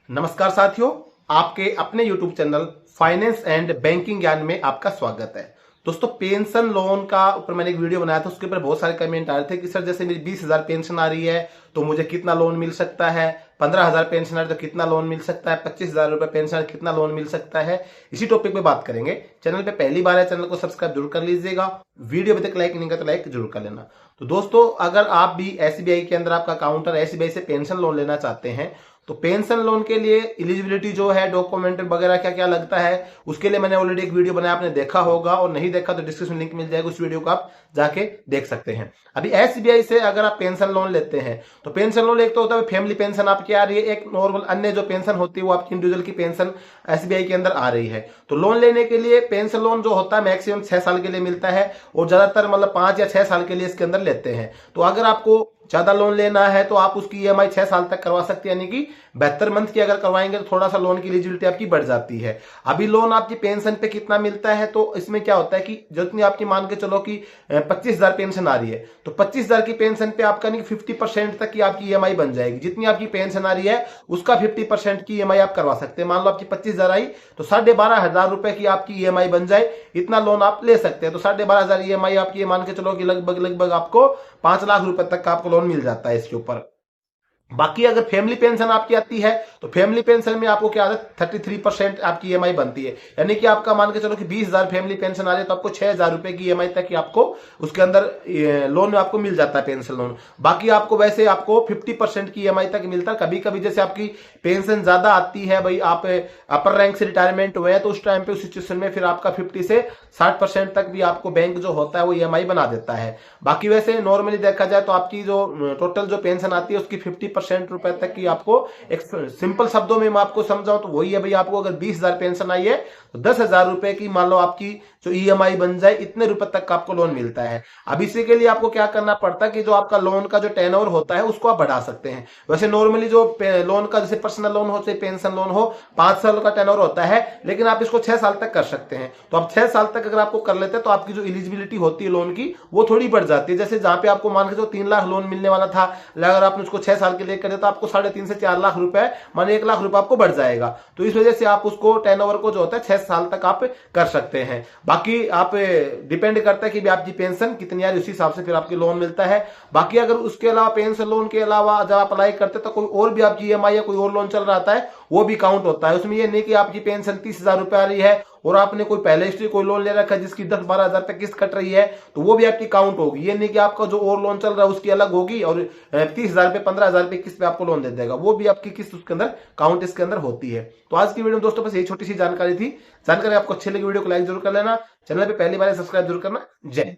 नमस्कार साथियों, आपके अपने YouTube channel finance and banking ज्ञान में आपका स्वागत है। दोस्तों, पेंशन लोन का ऊपर मैंने एक वीडियो बनाया था, उसके ऊपर बहुत सारे कमेंट आ रहे थे कि सर जैसे मेरी 20,000 पेंशन आ रही है तो मुझे कितना लोन मिल सकता है, 15,000 पेंशन आ रही है तो कितना लोन मिल सकता है, 25,000 रुपए पेंशन आ रही है कितना लोन मिल सकता है। इसी टॉपिक पे बात करेंगे। चैनल पे पहली बार है, चैनल को सब्सक्राइब जरूर कर लीजिएगा। वीडियो अभी तक लाइक नहीं किया तो लाइक जरूर कर लेना। तो दोस्तों, अगर आप भी एसबीआई के अंदर आपका अकाउंट और एसबीआई से पेंशन लोन लेना चाहते हैं तो पेंशन लोन के लिए एलिजिबिलिटी जो है, डॉक्यूमेंट वगैरह क्या क्या लगता है, उसके लिए मैंने ऑलरेडी एक वीडियो बनाया, आपने देखा होगा, और नहीं देखा तो डिस्क्रिप्शन लिंक मिल जाएगा, उस वीडियो को आप जाके देख सकते हैं। अभी एसबीआई से अगर आप पेंशन लोन लेते हैं तो पेंशन लोन एक तो होता है फैमिली पेंशन आपकी आ रही है, एक नॉर्मल अन्य जो पेंशन होती है वो आपकी इंडिविजुअल की पेंशन एसबीआई के अंदर आ रही है। तो लोन लेने के लिए पेंशन लोन जो होता है मैक्सिमम 6 साल के लिए मिलता है और ज्यादातर मतलब 5 या 6 साल के लिए इसके अंदर लेते हैं। तो अगर आपको ज्यादा लोन लेना है तो आप उसकी ईएमआई 6 साल तक करवा सकते हैं, यानी कि 72 मंथ की अगर करवाएंगे तो थोड़ा सा लोन की एलिजिबिलिटी आपकी बढ़ जाती है। अभी लोन आपकी पेंशन पे कितना मिलता है, तो इसमें क्या होता है कि जितनी आपकी मान के चलो कि 25,000 पेंशन आ रही है तो 25,000 की पेंशन पे आपका नहीं 50% तक की आपकी ईएमआई बन जाएगी। जितनी आपकी पेंशन आ रही है उसका 50% की ईएमआई आप करवा सकते हैं। मान लो आपकी 25,000 आई तो 12,500 रुपए की आपकी ईएमआई बन जाए, इतना लोन आप ले सकते हैं। तो 12,500 ईएमआई आपकी मान के चलो कि लगभग आपको 5 लाख रुपए तक का आपको लोन मिल जाता है इसके ऊपर। बाकी अगर फैमिली पेंशन आपकी आती है तो फैमिली पेंशन में आपको क्या आता है, 33% आपकी ईएमआई बनती है। यानी कि आपका मान के चलो कि 20,000 फैमिली पेंशन आ रही है तो आपको 6,000 रुपए की ईएमआई तक की आपको उसके अंदर लोन में आपको मिल जाता है पेंशन लोन। बाकी आपको वैसे आपको 50% की ईएमआई तक मिलता है। कभी कभी जैसे आपकी पेंशन ज्यादा आती है, भाई आप अपर रैंक से रिटायरमेंट हुए हैं, तो उस टाइम पे उस सिचुएशन में फिर आपका 50 से 60% तक भी आपको बैंक जो होता है वो ईएमआई बना देता है। बाकी वैसे नॉर्मली देखा जाए तो आपकी जो टोटल जो पेंशन आती है उसकी 50% रुपए तक की आपको, एक सिंपल शब्दों में मैं आपको समझाऊं तो वही है भाई, आपको अगर 20,000 पेंशन आई है तो 10,000 रुपए की मान लो आपकी जो ईएमआई बन जाए, इतने रुपए तक का आपको लोन मिलता है। अब इसी के लिए आपको क्या करना पड़ता है कि जो आपका लोन का जो टेनओवर होता है उसको आप बढ़ा सकते हैं। वैसे नॉर्मली जो लोन का जैसे पर्सनल लोन हो चाहे पेंशन लोन हो 5 साल का टेनओवर होता है, लेकिन आप इसको 6 साल तक कर सकते हैं। तो आप 6 साल तक अगर आपको कर लेते हैं तो आपकी जो एलिजिबिलिटी होती है लोन की वो थोड़ी बढ़ जाती है। जैसे जहां पे आपको मान के जो 3 लाख लोन मिलने वाला था, अगर आपने उसको 6 साल के लिए कर दिया तो आपको 3.5 से 4 लाख रुपए माने 1 लाख रुपए आपको बढ़ जाएगा। तो इस वजह से आप उसको टेनओवर को जो होता है 6 साल तक आप कर सकते हैं। बाकी आप डिपेंड करता है कि आपकी पेंशन कितनी आ रही है, उसी हिसाब से फिर आपकी लोन मिलता है। बाकी अगर उसके अलावा पेंशन लोन के अलावा जब आप अप्लाई करते हैं तो कोई और भी आपकी ईएमआई या कोई और लोन चल रहा आता है वो भी काउंट होता है। उसमें ये नहीं कि आपकी पेंशन 30,000 रुपए आ रही है और आपने कोई पहले हिस्ट्री कोई लोन ले रखा है जिसकी 10-12 हजार पे किस्त कट रही है तो वो भी आपकी काउंट होगी। ये नहीं कि आपका जो और लोन चल रहा है उसकी अलग होगी और 30,000 पे 15,000 पे किस्त पे आपको लोन दे देगा, वो भी आपकी किस्त उसके अंदर काउंट इसके अंदर होती है। तो आज की वीडियो में दोस्तों बस यही छोटी सी जानकारी थी। जानकारी आपको अच्छी लगी, वीडियो को लाइक जरूर कर लेना, चैनल पे पहली बार सब्सक्राइब जरूर करना। जय